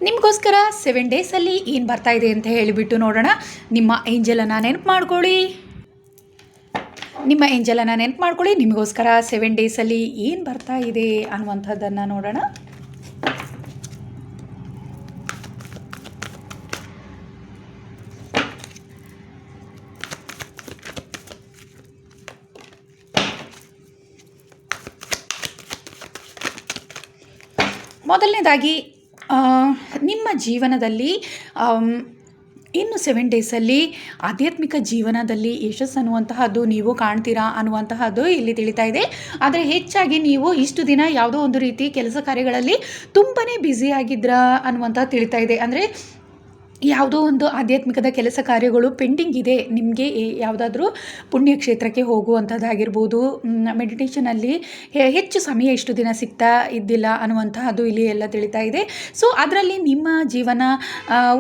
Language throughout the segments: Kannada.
ನಿಮಗೋಸ್ಕರ 7 ಡೇಸಲ್ಲಿ ಏನು ಬರ್ತಾ ಇದೆ ಅಂತ ಹೇಳಿಬಿಟ್ಟು ನೋಡೋಣ. ನಿಮ್ಮ ಏಂಜಲನ್ನು ನೆನಪು ಮಾಡ್ಕೊಳ್ಳಿ. ನಿಮಗೋಸ್ಕರ 7 ಡೇಸಲ್ಲಿ ಏನು ಬರ್ತಾ ಇದೆ ಅನ್ನುವಂಥದ್ದನ್ನು ನೋಡೋಣ. ಮೊದಲನೇದಾಗಿ ನಿಮ್ಮ ಜೀವನದಲ್ಲಿ ಇನ್ನು 7 ಡೇಸಲ್ಲಿ ಆಧ್ಯಾತ್ಮಿಕ ಜೀವನದಲ್ಲಿ ಯಶಸ್ಸು ಅನ್ನುವಂತಹದ್ದು ನೀವು ಕಾಣ್ತೀರಾ ಅನ್ನುವಂತಹದ್ದು ಇಲ್ಲಿ ತಿಳಿತಾ ಇದೆ. ಆದರೆ ಹೆಚ್ಚಾಗಿ ನೀವು ಇಷ್ಟು ದಿನ ಯಾವುದೋ ಒಂದು ರೀತಿ ಕೆಲಸ ಕಾರ್ಯಗಳಲ್ಲಿ ತುಂಬಾ ಬ್ಯುಸಿಯಾಗಿದ್ರಾ ಅನ್ನುವಂಥದ್ದು ತಿಳಿತಾ ಇದೆ. ಅಂದರೆ ಯಾವುದೋ ಒಂದು ಆಧ್ಯಾತ್ಮಿಕದ ಕೆಲಸ ಕಾರ್ಯಗಳು ಪೆಂಡಿಂಗ್ ಇದೆ. ನಿಮಗೆ ಯಾವುದಾದ್ರೂ ಪುಣ್ಯಕ್ಷೇತ್ರಕ್ಕೆ ಹೋಗುವಂಥದ್ದಾಗಿರ್ಬೋದು, ಮೆಡಿಟೇಷನಲ್ಲಿ ಹೆಚ್ಚು ಸಮಯ ಇಷ್ಟು ದಿನ ಸಿಗ್ತಾ ಇದ್ದಿಲ್ಲ ಅನ್ನುವಂತಹದ್ದು ಇಲ್ಲಿ ಎಲ್ಲ ತಿಳಿತಾ ಇದೆ. ಸೊ ಅದರಲ್ಲಿ ನಿಮ್ಮ ಜೀವನ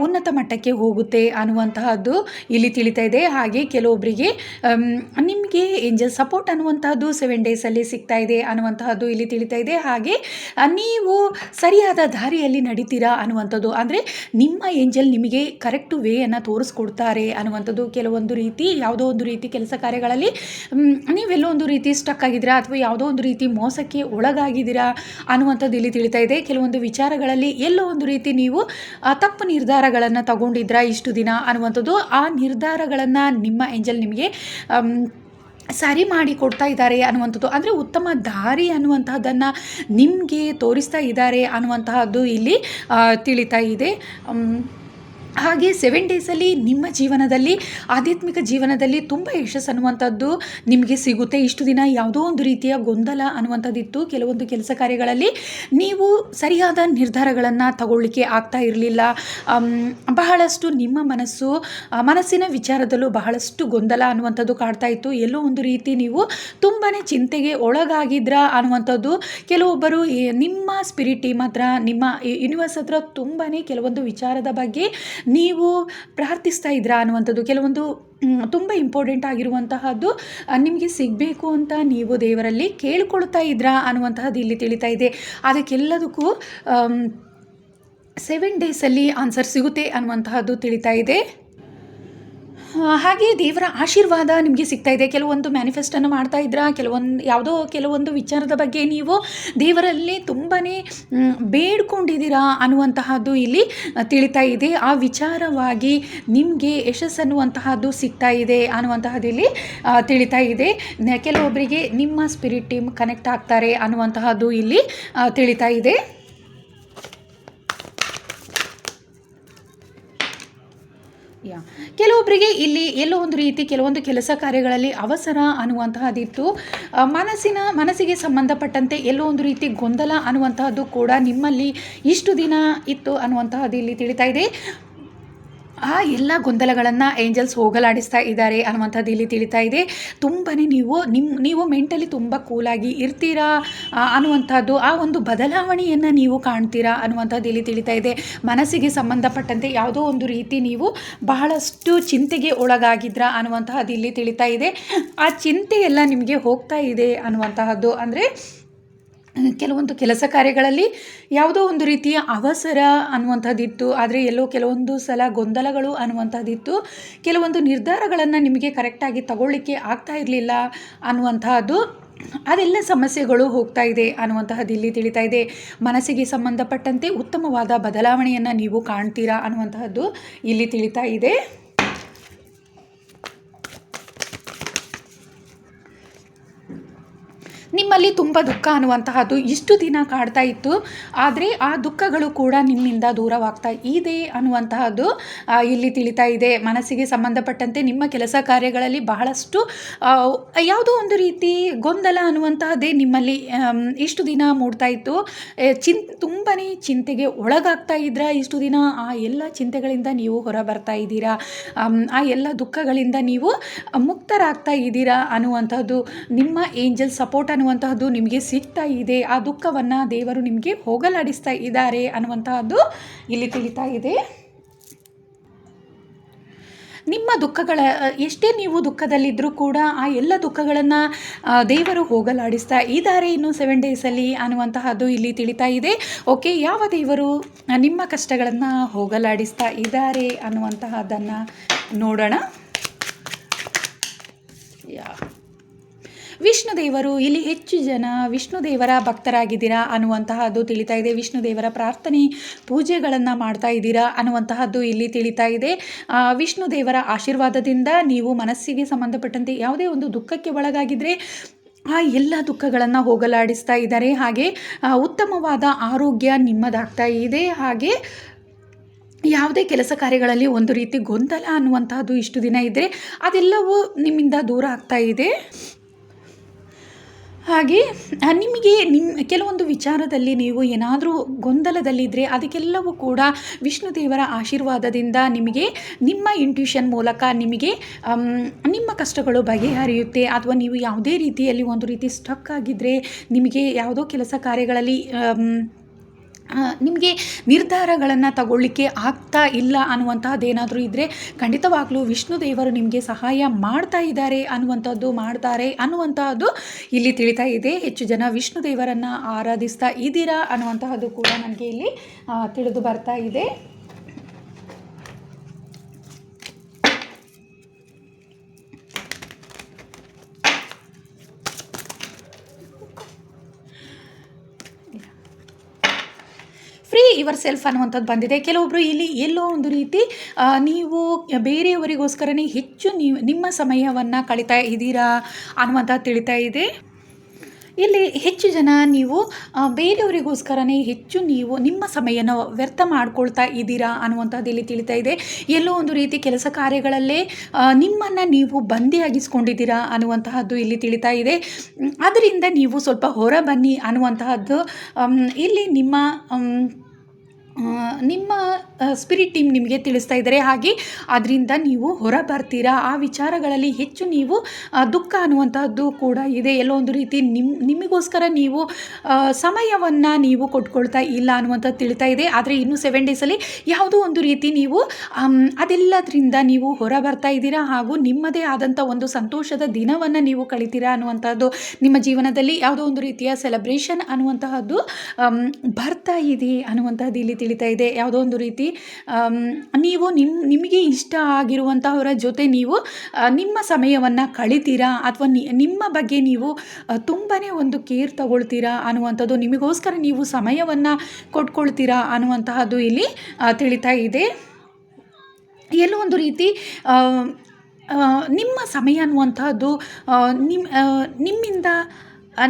ಉನ್ನತ ಮಟ್ಟಕ್ಕೆ ಹೋಗುತ್ತೆ ಅನ್ನುವಂತಹದ್ದು ಇಲ್ಲಿ ತಿಳಿತಾ ಇದೆ. ಹಾಗೆ ಕೆಲವೊಬ್ಬರಿಗೆ ನಿಮಗೆ ಏಂಜಲ್ ಸಪೋರ್ಟ್ ಅನ್ನುವಂತಹದ್ದು 7 ಡೇಸಲ್ಲಿ ಸಿಗ್ತಾ ಇದೆ ಅನ್ನುವಂತಹದ್ದು ಇಲ್ಲಿ ತಿಳಿತಾ ಇದೆ. ಹಾಗೆ ನೀವು ಸರಿಯಾದ ದಾರಿಯಲ್ಲಿ ನಡೀತೀರಾ ಅನ್ನುವಂಥದ್ದು, ಅಂದರೆ ನಿಮ್ಮ ಏಂಜಲ್ ನಿಮಗೆ ಕರೆಕ್ಟ್ ವೇಯನ್ನು ತೋರಿಸ್ಕೊಡ್ತಾರೆ ಅನ್ನುವಂಥದ್ದು. ಕೆಲವೊಂದು ರೀತಿ ಯಾವುದೋ ಒಂದು ರೀತಿ ಕೆಲಸ ಕಾರ್ಯಗಳಲ್ಲಿ ನೀವೆಲ್ಲೋ ಒಂದು ರೀತಿ ಸ್ಟಕ್ ಆಗಿದ್ದೀರಾ ಅಥವಾ ಯಾವುದೋ ಒಂದು ರೀತಿ ಮೋಸಕ್ಕೆ ಒಳಗಾಗಿದ್ದೀರಾ ಅನ್ನುವಂಥದ್ದು ಇಲ್ಲಿ ತಿಳಿತಾ ಇದೆ. ಕೆಲವೊಂದು ವಿಚಾರಗಳಲ್ಲಿ ಎಲ್ಲೋ ಒಂದು ರೀತಿ ನೀವು ತಪ್ಪು ನಿರ್ಧಾರಗಳನ್ನು ತಗೊಂಡಿದ್ರಾ ಇಷ್ಟು ದಿನ ಅನ್ನುವಂಥದ್ದು. ಆ ನಿರ್ಧಾರಗಳನ್ನು ನಿಮ್ಮ ಏಂಜಲ್ ನಿಮಗೆ ಸರಿ ಮಾಡಿ ಕೊಡ್ತಾ ಇದ್ದಾರೆ ಅನ್ನುವಂಥದ್ದು, ಅಂದರೆ ಉತ್ತಮ ದಾರಿ ಅನ್ನುವಂತಹದ್ದನ್ನು ನಿಮಗೆ ತೋರಿಸ್ತಾ ಇದ್ದಾರೆ ಅನ್ನುವಂತಹದ್ದು ಇಲ್ಲಿ ತಿಳಿತಾ ಇದೆ. ಹಾಗೆ 7 ಡೇಸಲ್ಲಿ ನಿಮ್ಮ ಜೀವನದಲ್ಲಿ ಆಧ್ಯಾತ್ಮಿಕ ಜೀವನದಲ್ಲಿ ತುಂಬ ಯಶಸ್ಸು ಅನ್ನುವಂಥದ್ದು ನಿಮಗೆ ಸಿಗುತ್ತೆ. ಇಷ್ಟು ದಿನ ಯಾವುದೋ ಒಂದು ರೀತಿಯ ಗೊಂದಲ ಅನ್ನುವಂಥದ್ದಿತ್ತು. ಕೆಲವೊಂದು ಕೆಲಸ ಕಾರ್ಯಗಳಲ್ಲಿ ನೀವು ಸರಿಯಾದ ನಿರ್ಧಾರಗಳನ್ನು ತಗೊಳ್ಳಿಕ್ಕೆ ಆಗ್ತಾ ಇರಲಿಲ್ಲ. ಬಹಳಷ್ಟು ನಿಮ್ಮ ಮನಸ್ಸಿನ ವಿಚಾರದಲ್ಲೂ ಬಹಳಷ್ಟು ಗೊಂದಲ ಅನ್ನುವಂಥದ್ದು ಕಾಡ್ತಾ ಇತ್ತು. ಎಲ್ಲೋ ಒಂದು ರೀತಿ ನೀವು ತುಂಬಾ ಚಿಂತೆಗೆ ಒಳಗಾಗಿದ್ರಾ ಅನ್ನುವಂಥದ್ದು. ಕೆಲವೊಬ್ಬರು ನಿಮ್ಮ ಸ್ಪಿರಿಟ್ ಟೀಮ್ ಹತ್ರ, ನಿಮ್ಮ ಯೂನಿವರ್ಸ್ ಹತ್ರ ತುಂಬಾ ಕೆಲವೊಂದು ವಿಚಾರದ ಬಗ್ಗೆ ನೀವು ಪ್ರಾರ್ಥಿಸ್ತಾ ಇದ್ರಾ ಅನ್ನುವಂಥದ್ದು. ಕೆಲವೊಂದು ತುಂಬ ಇಂಪಾರ್ಟೆಂಟ್ ಆಗಿರುವಂತಹದ್ದು ನಿಮಗೆ ಸಿಗಬೇಕು ಅಂತ ನೀವು ದೇವರಲ್ಲಿ ಕೇಳ್ಕೊಳ್ತಾ ಇದ್ರಾ ಅನ್ನುವಂತಹದ್ದು ಇಲ್ಲಿ ತಿಳಿತಾ ಇದೆ. ಅದಕ್ಕೆಲ್ಲದಕ್ಕೂ 7 ಡೇಸಲ್ಲಿ ಆನ್ಸರ್ ಸಿಗುತ್ತೆ ಅನ್ನುವಂತಹದ್ದು ತಿಳಿತಾ ಇದೆ. ಹಾಗೆ ದೇವರ ಆಶೀರ್ವಾದ ನಿಮಗೆ ಸಿಗ್ತಾ ಇದೆ. ಕೆಲವೊಂದು ಮ್ಯಾನಿಫೆಸ್ಟನ್ನು ಮಾಡ್ತಾ ಇದ್ರಾ, ಕೆಲವೊಂದು ವಿಚಾರದ ಬಗ್ಗೆ ನೀವು ದೇವರಲ್ಲಿ ತುಂಬಾ ಬೇಡ್ಕೊಂಡಿದ್ದೀರಾ ಅನ್ನುವಂತಹದ್ದು ಇಲ್ಲಿ ತಿಳಿತಾ ಇದೆ. ಆ ವಿಚಾರವಾಗಿ ನಿಮಗೆ ಯಶಸ್ಸು ಅನ್ನುವಂತಹದ್ದು ಸಿಗ್ತಾ ಇದೆ ಅನ್ನುವಂತಹದ್ದು ಇಲ್ಲಿ ತಿಳಿತಾ ಇದೆ. ಕೆಲವೊಬ್ಬರಿಗೆ ನಿಮ್ಮ ಸ್ಪಿರಿಟ್ ಟೀಮ್ ಕನೆಕ್ಟ್ ಆಗ್ತಾರೆ ಅನ್ನುವಂತಹದ್ದು ಇಲ್ಲಿ ತಿಳಿತಾ ಇದೆ. ಕೆಲವೊಬ್ಬರಿಗೆ ಇಲ್ಲಿ ಎಲ್ಲೋ ಒಂದು ರೀತಿ ಕೆಲವೊಂದು ಕೆಲಸ ಕಾರ್ಯಗಳಲ್ಲಿ ಅವಸರ ಅನ್ನುವಂತಹದ್ದಿತ್ತು. ಮನಸ್ಸಿಗೆ ಸಂಬಂಧಪಟ್ಟಂತೆ ಎಲ್ಲೋ ಒಂದು ರೀತಿ ಗೊಂದಲ ಅನ್ನುವಂತಹದ್ದು ಕೂಡ ನಿಮ್ಮಲ್ಲಿ ಇಷ್ಟು ದಿನ ಇತ್ತು ಅನ್ನುವಂತಹದ್ದು ಇಲ್ಲಿ ತಿಳಿತಾ ಇದೆ. ಆ ಎಲ್ಲ ಗೊಂದಲಗಳನ್ನು ಏಂಜಲ್ಸ್ ಹೋಗಲಾಡಿಸ್ತಾ ಇದ್ದಾರೆ ಅನ್ನುವಂಥದ್ದು ಇಲ್ಲಿ ತಿಳಿತಾ ಇದೆ. ತುಂಬಾ ನೀವು ಮೆಂಟಲಿ ತುಂಬ ಕೂಲಾಗಿ ಇರ್ತೀರಾ ಅನ್ನುವಂಥದ್ದು, ಆ ಒಂದು ಬದಲಾವಣೆಯನ್ನು ನೀವು ಕಾಣ್ತೀರಾ ಅನ್ನುವಂಥದ್ದು ಇಲ್ಲಿ ತಿಳಿತಾ ಇದೆ. ಮನಸ್ಸಿಗೆ ಸಂಬಂಧಪಟ್ಟಂತೆ ಯಾವುದೋ ಒಂದು ರೀತಿ ನೀವು ಬಹಳಷ್ಟು ಚಿಂತೆಗೆ ಒಳಗಾಗಿದ್ರಾ ಅನ್ನುವಂತಹದ್ದು ಇಲ್ಲಿ ತಿಳಿತಾ ಇದೆ. ಆ ಚಿಂತೆಯೆಲ್ಲ ನಿಮಗೆ ಹೋಗ್ತಾ ಇದೆ ಅನ್ನುವಂತಹದ್ದು, ಅಂದರೆ ಕೆಲವೊಂದು ಕೆಲಸ ಕಾರ್ಯಗಳಲ್ಲಿ ಯಾವುದೋ ಒಂದು ರೀತಿಯ ಅವಸರ ಅನ್ನುವಂಥದ್ದಿತ್ತು. ಆದರೆ ಎಲ್ಲೋ ಕೆಲವೊಂದು ಸಲ ಗೊಂದಲಗಳು ಅನ್ನುವಂಥದ್ದಿತ್ತು. ಕೆಲವೊಂದು ನಿರ್ಧಾರಗಳನ್ನು ನಿಮಗೆ ಕರೆಕ್ಟಾಗಿ ತಗೊಳ್ಳಿಕ್ಕೆ ಆಗ್ತಾ ಇರಲಿಲ್ಲ ಅನ್ನುವಂತಹದ್ದು, ಅದೆಲ್ಲ ಸಮಸ್ಯೆಗಳು ಹೋಗ್ತಾ ಇದೆ ಅನ್ನುವಂತಹದ್ದು ಇಲ್ಲಿ ತಿಳಿತಾ ಇದೆ. ಮನಸ್ಸಿಗೆ ಸಂಬಂಧಪಟ್ಟಂತೆ ಉತ್ತಮವಾದ ಬದಲಾವಣೆಯನ್ನು ನೀವು ಕಾಣ್ತೀರಾ ಅನ್ನುವಂತಹದ್ದು ಇಲ್ಲಿ ತಿಳಿತಾ ಇದೆ. ನಿಮ್ಮಲ್ಲಿ ತುಂಬ ದುಃಖ ಅನ್ನುವಂತಹದ್ದು ಇಷ್ಟು ದಿನ ಕಾಡ್ತಾ ಇತ್ತು. ಆದರೆ ಆ ದುಃಖಗಳು ಕೂಡ ನಿಮ್ಮಿಂದ ದೂರವಾಗ್ತಾ ಇದೆ ಅನ್ನುವಂತಹದ್ದು ಇಲ್ಲಿ ತಿಳಿತಾ ಇದೆ. ಮನಸ್ಸಿಗೆ ಸಂಬಂಧಪಟ್ಟಂತೆ ನಿಮ್ಮ ಕೆಲಸ ಕಾರ್ಯಗಳಲ್ಲಿ ಬಹಳಷ್ಟು ಯಾವುದೋ ಒಂದು ರೀತಿ ಗೊಂದಲ ಅನ್ನುವಂತಹದ್ದೇ ನಿಮ್ಮಲ್ಲಿ ಇಷ್ಟು ದಿನ ಮೂಡ್ತಾ ಇತ್ತು. ತುಂಬಾ ಚಿಂತೆಗೆ ಒಳಗಾಗ್ತಾ ಇದ್ರಾ ಇಷ್ಟು ದಿನ. ಆ ಎಲ್ಲ ಚಿಂತೆಗಳಿಂದ ನೀವು ಹೊರ ಬರ್ತಾ ಇದ್ದೀರಾ, ಆ ಎಲ್ಲ ದುಃಖಗಳಿಂದ ನೀವು ಮುಕ್ತರಾಗ್ತಾ ಇದ್ದೀರಾ ಅನ್ನುವಂಥದ್ದು. ನಿಮ್ಮ ಏಂಜಲ್ ಸಪೋರ್ಟ್ ಅನ್ನುವಂತಹದ್ದು ನಿಮಗೆ ಸಿಗ್ತಾ ಇದೆ. ಆ ದುಃಖವನ್ನು ದೇವರು ನಿಮಗೆ ಹೋಗಲಾಡಿಸ್ತಾ ಇದ್ದಾರೆ ಅನ್ನುವಂತಹದ್ದು ಇಲ್ಲಿ ತಿಳಿತಾ ಇದೆ. ನಿಮ್ಮ ದುಃಖಗಳ ಎಷ್ಟೇ ನೀವು ದುಃಖದಲ್ಲಿದ್ದರೂ ಕೂಡ ಆ ಎಲ್ಲ ದುಃಖಗಳನ್ನು ದೇವರು ಹೋಗಲಾಡಿಸ್ತಾ ಇದ್ದಾರೆ ಇನ್ನು 7 ಡೇಸಲ್ಲಿ ಅನ್ನುವಂತಹದ್ದು ಇಲ್ಲಿ ತಿಳಿತಾ ಇದೆ. ಓಕೆ, ಯಾವ ದೇವರು ನಿಮ್ಮ ಕಷ್ಟಗಳನ್ನು ಹೋಗಲಾಡಿಸ್ತಾ ಇದ್ದಾರೆ ಅನ್ನುವಂತಹದ್ದನ್ನು ನೋಡೋಣ. ವಿಷ್ಣು ದೇವರು, ಇಲ್ಲಿ ಹೆಚ್ಚು ಜನ ವಿಷ್ಣು ದೇವರ ಭಕ್ತರಾಗಿದ್ದೀರಾ ಅನ್ನುವಂತಹದ್ದು ತಿಳಿತಾ ಇದೆ. ವಿಷ್ಣು ದೇವರ ಪ್ರಾರ್ಥನೆ ಪೂಜೆಗಳನ್ನು ಮಾಡ್ತಾ ಇದ್ದೀರಾ ಅನ್ನುವಂತಹದ್ದು ಇಲ್ಲಿ ತಿಳಿತಾ ಇದೆ. ವಿಷ್ಣು ದೇವರ ಆಶೀರ್ವಾದದಿಂದ ನೀವು ಮನಸ್ಸಿಗೆ ಸಂಬಂಧಪಟ್ಟಂತೆ ಯಾವುದೇ ಒಂದು ದುಃಖಕ್ಕೆ ಒಳಗಾಗಿದ್ದರೆ ಆ ಎಲ್ಲ ದುಃಖಗಳನ್ನು ಹೋಗಲಾಡಿಸ್ತಾ ಇದ್ದಾರೆ. ಹಾಗೆ ಉತ್ತಮವಾದ ಆರೋಗ್ಯ ನಿಮ್ಮದಾಗ್ತಾ ಇದೆ. ಹಾಗೆ ಯಾವುದೇ ಕೆಲಸ ಕಾರ್ಯಗಳಲ್ಲಿ ಒಂದು ರೀತಿ ಗೊಂದಲ ಅನ್ನುವಂತಹದ್ದು ಇಷ್ಟು ದಿನ ಇದ್ದರೆ ಅದೆಲ್ಲವೂ ನಿಮ್ಮಿಂದ ದೂರ ಆಗ್ತಾ ಇದೆ. ಹಾಗೆ ನಿಮಗೆ ಕೆಲವೊಂದು ವಿಚಾರದಲ್ಲಿ ನೀವು ಏನಾದರೂ ಗೊಂದಲದಲ್ಲಿದ್ದರೆ ಅದಕ್ಕೆಲ್ಲವೂ ಕೂಡ ವಿಷ್ಣು ದೇವರ ಆಶೀರ್ವಾದದಿಂದ ನಿಮಗೆ ನಿಮ್ಮ ಇಂಟ್ಯೂಷನ್ ಮೂಲಕ ನಿಮಗೆ ನಿಮ್ಮ ಕಷ್ಟಗಳು ಬಗೆಹರಿಯುತ್ತೆ. ಅಥವಾ ನೀವು ಯಾವುದೇ ರೀತಿಯಲ್ಲಿ ಒಂದು ರೀತಿ ಸ್ಟಕ್ ಆಗಿದ್ದರೆ, ನಿಮಗೆ ಯಾವುದೋ ಕೆಲಸ ಕಾರ್ಯಗಳಲ್ಲಿ ನಿಮಗೆ ನಿರ್ಧಾರಗಳನ್ನು ತಗೊಳ್ಳಿಕ್ಕೆ ಆಗ್ತಾ ಇಲ್ಲ ಅನ್ನುವಂತಹದ್ದೇನಾದರೂ ಇದ್ದರೆ ಖಂಡಿತವಾಗ್ಲೂ ವಿಷ್ಣು ದೇವರು ನಿಮಗೆ ಸಹಾಯ ಮಾಡ್ತಾ ಇದ್ದಾರೆ ಮಾಡ್ತಾರೆ ಅನ್ನುವಂತಹದ್ದು ಇಲ್ಲಿ ತಿಳಿತಾ ಇದೆ. ಹೆಚ್ಚು ಜನ ವಿಷ್ಣು ದೇವರನ್ನು ಆರಾಧಿಸ್ತಾ ಇದ್ದೀರಾ ಅನ್ನುವಂತಹದ್ದು ಕೂಡ ನನಗೆ ಇಲ್ಲಿ ತಿಳಿದು ಬರ್ತಾ ಇದೆ. ಫ್ರೀ ಯುವರ್ ಸೆಲ್ಫ್ ಅನ್ನುವಂಥದ್ದು ಬಂದಿದೆ. ಕೆಲವೊಬ್ಬರು ಇಲ್ಲಿ ಎಲ್ಲೋ ಒಂದು ರೀತಿ ನೀವು ಬೇರೆಯವರಿಗೋಸ್ಕರನೇ ಹೆಚ್ಚು ನಿಮ್ಮ ಸಮಯವನ್ನು ಕಳೀತಾ ಇದ್ದೀರಾ ಅನ್ನುವಂಥದ್ದು ತಿಳಿತಾ ಇದೆ. ಇಲ್ಲಿ ಹೆಚ್ಚು ಜನ ನೀವು ಬೇರೆಯವರಿಗೋಸ್ಕರನೇ ಹೆಚ್ಚು ನೀವು ನಿಮ್ಮ ಸಮಯನ ವ್ಯರ್ಥ ಮಾಡ್ಕೊಳ್ತಾ ಇದ್ದೀರಾ ಅನ್ನುವಂಥದ್ದು ಇಲ್ಲಿ ತಿಳಿತಾ ಇದೆ. ಎಲ್ಲೋ ಒಂದು ರೀತಿ ಕೆಲಸ ಕಾರ್ಯಗಳಲ್ಲೇ ನಿಮ್ಮನ್ನು ನೀವು ಬಂದಿಯಾಗಿಸ್ಕೊಂಡಿದ್ದೀರಾ ಅನ್ನುವಂತಹದ್ದು ಇಲ್ಲಿ ತಿಳಿತಾ ಇದೆ. ಅದರಿಂದ ನೀವು ಸ್ವಲ್ಪ ಹೊರ ಬನ್ನಿ ಅನ್ನುವಂತಹದ್ದು ಇಲ್ಲಿ ನಿಮ್ಮ ಸ್ಪಿರಿಟ್ ಟೀಮ್ ನಿಮಗೆ ತಿಳಿಸ್ತಾ ಇದ್ದಾರೆ. ಹಾಗೆ ಅದರಿಂದ ನೀವು ಹೊರ ಬರ್ತೀರಾ. ಆ ವಿಚಾರಗಳಲ್ಲಿ ಹೆಚ್ಚು ನೀವು ದುಃಖ ಅನ್ನುವಂತಹದ್ದು ಕೂಡ ಇದೆ. ಎಲ್ಲೋ ಒಂದು ರೀತಿ ನಿಮಗೋಸ್ಕರ ನೀವು ಸಮಯವನ್ನು ನೀವು ಕೊಟ್ಕೊಳ್ತಾ ಇಲ್ಲ ಅನ್ನುವಂಥದ್ದು ತಿಳಿತಾ ಇದೆ. ಆದರೆ ಇನ್ನು 7 ಡೇಸಲ್ಲಿ ಯಾವುದೋ ಒಂದು ರೀತಿ ನೀವು ಅದೆಲ್ಲದರಿಂದ ನೀವು ಹೊರ ಬರ್ತಾ ಇದ್ದೀರಾ. ಹಾಗೂ ನಿಮ್ಮದೇ ಆದಂಥ ಒಂದು ಸಂತೋಷದ ದಿನವನ್ನು ನೀವು ಕಳಿತೀರಾ ಅನ್ನುವಂಥದ್ದು ನಿಮ್ಮ ಜೀವನದಲ್ಲಿ ಯಾವುದೋ ಒಂದು ರೀತಿಯ ಸೆಲೆಬ್ರೇಷನ್ ಅನ್ನುವಂತಹದ್ದು ಬರ್ತಾ ಇದೆ ಅನ್ನುವಂಥದ್ದು ಇಲ್ಲಿ ತಿಳಿತಾ ಇದೆ. ಯಾವುದೋ ಒಂದು ರೀತಿ ನೀವು ನಿಮಗೆ ಇಷ್ಟ ಆಗಿರುವಂತಹವರ ಜೊತೆ ನೀವು ನಿಮ್ಮ ಸಮಯವನ್ನು ಕಳಿತೀರಾ. ಅಥವಾ ನಿಮ್ಮ ಬಗ್ಗೆ ನೀವು ತುಂಬಾ ಒಂದು ಕೇರ್ ತಗೊಳ್ತೀರಾ ಅನ್ನುವಂಥದ್ದು, ನಿಮಗೋಸ್ಕರ ನೀವು ಸಮಯವನ್ನು ಕೊಟ್ಕೊಳ್ತೀರಾ ಅನ್ನುವಂತಹದ್ದು ಇಲ್ಲಿ ತಿಳಿತಾ ಇದೆ. ಎಲ್ಲೋ ಒಂದು ರೀತಿ ನಿಮ್ಮ ಸಮಯ ಅನ್ನುವಂತಹದ್ದು ನಿಮ್ಮಿಂದ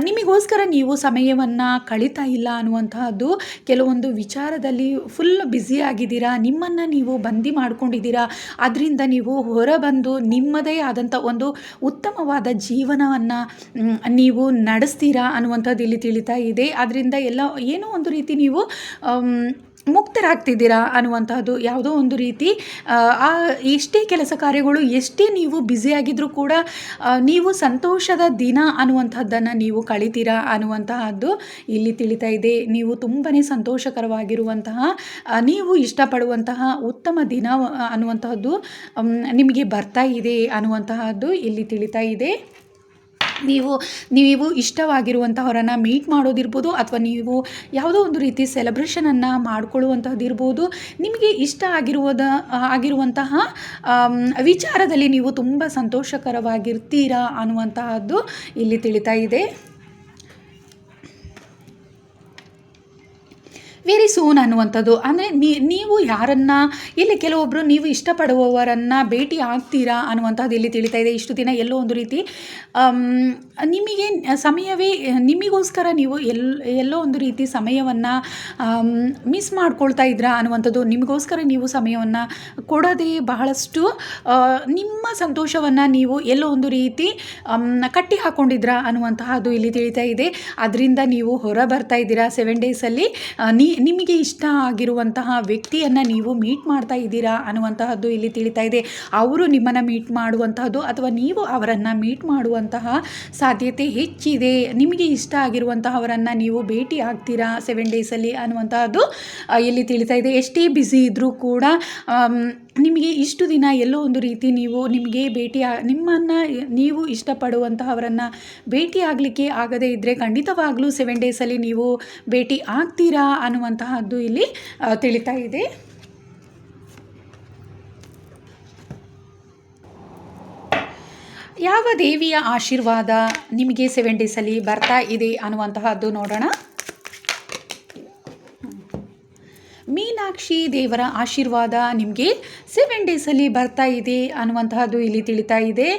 ನಿಮಗೋಸ್ಕರ ನೀವು ಸಮಯವನ್ನು ಕಳೀತಾ ಇಲ್ಲ ಅನ್ನುವಂತಹದ್ದು, ಕೆಲವೊಂದು ವಿಚಾರದಲ್ಲಿ ಫುಲ್ ಬ್ಯುಸಿಯಾಗಿದ್ದೀರಾ, ನಿಮ್ಮನ್ನು ನೀವು ಬಂದಿ ಮಾಡ್ಕೊಂಡಿದ್ದೀರಾ. ಅದರಿಂದ ನೀವು ಹೊರಬಂದು ನಿಮ್ಮದೇ ಆದಂಥ ಒಂದು ಉತ್ತಮವಾದ ಜೀವನವನ್ನು ನೀವು ನಡೆಸ್ತೀರಾ ಅನ್ನುವಂಥದ್ದು ಇಲ್ಲಿ ತಿಳಿತಾ ಇದೆ. ಅದರಿಂದ ಏನೋ ಒಂದು ರೀತಿ ನೀವು ಮುಕ್ತರಾಗ್ತಿದ್ದೀರಾ ಅನ್ನುವಂತಹದ್ದು, ಯಾವುದೋ ಒಂದು ರೀತಿ ಎಷ್ಟೇ ಕೆಲಸ ಕಾರ್ಯಗಳು ಎಷ್ಟೇ ನೀವು ಬ್ಯುಸಿಯಾಗಿದ್ದರೂ ಕೂಡ ನೀವು ಸಂತೋಷದ ದಿನ ಅನ್ನುವಂಥದ್ದನ್ನು ನೀವು ಕಳಿತೀರಾ ಅನ್ನುವಂತಹದ್ದು ಇಲ್ಲಿ ತಿಳಿತಾ ಇದೆ. ನೀವು ತುಂಬಾ ಸಂತೋಷಕರವಾಗಿರುವಂತಹ, ನೀವು ಇಷ್ಟಪಡುವಂತಹ ಉತ್ತಮ ದಿನ ಅನ್ನುವಂತಹದ್ದು ನಿಮಗೆ ಬರ್ತಾ ಇದೆ ಅನ್ನುವಂತಹದ್ದು ಇಲ್ಲಿ ತಿಳಿತಾ ಇದೆ. ನೀವು ಇಷ್ಟವಾಗಿರುವಂಥವರನ್ನು ಮೀಟ್ ಮಾಡೋದಿರ್ಬೋದು, ಅಥವಾ ನೀವು ಯಾವುದೋ ಒಂದು ರೀತಿ ಸೆಲೆಬ್ರೇಷನನ್ನು ಮಾಡ್ಕೊಳ್ಳುವಂಥದ್ದು ಇರ್ಬೋದು. ನಿಮಗೆ ಇಷ್ಟ ಆಗಿರುವಂತಹ ವಿಚಾರದಲ್ಲಿ ನೀವು ತುಂಬ ಸಂತೋಷಕರವಾಗಿರ್ತೀರಾ ಅನ್ನುವಂತಹದ್ದು ಇಲ್ಲಿ ತಿಳಿತಾ ಇದೆ. ವೆರಿ ಸೂನ್ ಅನ್ನುವಂಥದ್ದು ಅಂದರೆ ನೀವು ಯಾರನ್ನು ಇಲ್ಲಿ ಕೆಲವೊಬ್ಬರು ನೀವು ಇಷ್ಟಪಡುವವರನ್ನು ಭೇಟಿ ಆಗ್ತೀರಾ ಅನ್ನುವಂಥದ್ದು ಇಲ್ಲಿ ತಿಳಿತಾ ಇದೆ. ಇಷ್ಟು ದಿನ ಎಲ್ಲೋ ಒಂದು ರೀತಿ ನಿಮಗೆ ಸಮಯವೇ ನಿಮಗೋಸ್ಕರ ನೀವು ಎಲ್ಲೋ ಒಂದು ರೀತಿ ಸಮಯವನ್ನು ಮಿಸ್ ಮಾಡ್ಕೊಳ್ತಾ ಇದ್ರಾ ಅನ್ನುವಂಥದ್ದು, ನಿಮಗೋಸ್ಕರ ನೀವು ಸಮಯವನ್ನು ಕೊಡದೆ ಬಹಳಷ್ಟು ನಿಮ್ಮ ಸಂತೋಷವನ್ನು ನೀವು ಎಲ್ಲೋ ಒಂದು ರೀತಿ ಕಟ್ಟಿ ಹಾಕ್ಕೊಂಡಿದ್ರಾ ಅನ್ನುವಂತಹದ್ದು ಇಲ್ಲಿ ತಿಳಿತಾ ಇದೆ. ಅದರಿಂದ ನೀವು ಹೊರ ಬರ್ತಾ ಇದ್ದೀರಾ. 7 ಡೇಸಲ್ಲಿ ನಿಮಗೆ ಇಷ್ಟ ಆಗಿರುವಂತಹ ವ್ಯಕ್ತಿಯನ್ನು ನೀವು ಮೀಟ್ ಮಾಡ್ತಾ ಇದ್ದೀರಾ ಅನ್ನುವಂತಹದ್ದು ಇಲ್ಲಿ ತಿಳಿತಾ ಇದೆ. ಅವರು ನಿಮ್ಮನ್ನು ಮೀಟ್ ಮಾಡುವಂತಹದ್ದು ಅಥವಾ ನೀವು ಅವರನ್ನು ಮೀಟ್ ಮಾಡುವಂತಹ ಸಾಧ್ಯತೆ ಹೆಚ್ಚಿದೆ. ನಿಮಗೆ ಇಷ್ಟ ಆಗಿರುವಂತಹವರನ್ನು ನೀವು ಭೇಟಿ ಆಗ್ತೀರಾ 7 ಡೇಸಲ್ಲಿ ಅನ್ನುವಂತಹದ್ದು ಇಲ್ಲಿ ತಿಳಿತಾ ಇದೆ. ಎಷ್ಟೇ ಬ್ಯುಸಿ ಇದ್ದರೂ ಕೂಡ ನಿಮಗೆ ಇಷ್ಟು ದಿನ ಎಲ್ಲೋ ಒಂದು ರೀತಿ ನೀವು ನಿಮಗೆ ನಿಮ್ಮನ್ನು ನೀವು ಇಷ್ಟಪಡುವಂತಹವರನ್ನು ಭೇಟಿ ಆಗಲಿಕ್ಕೆ ಆಗದೇ ಇದ್ದರೆ ಖಂಡಿತವಾಗ್ಲೂ 7 ಡೇಸಲ್ಲಿ ನೀವು ಭೇಟಿ ಆಗ್ತೀರಾ ಅನ್ನುವಂತಹದ್ದು ಇಲ್ಲಿ ತಿಳಿತಾ ಇದೆ. ಯಾವ ದೇವಿಯ ಆಶೀರ್ವಾದ ನಿಮಗೆ 7 ಡೇಸಲ್ಲಿ ಬರ್ತಾ ಇದೆ ಅನ್ನುವಂತಹದ್ದು ನೋಡೋಣ. ಮೀನಾಕ್ಷಿ ದೇವರ ಆಶೀರ್ವಾದ ನಿಮಗೆ 7 ಡೇಸಲ್ಲಿ ಬರ್ತಾ ಇದೆ ಅನ್ನುವಂತಹದ್ದು ಇಲ್ಲಿ ತಿಳಿತಾ ಇದೆ.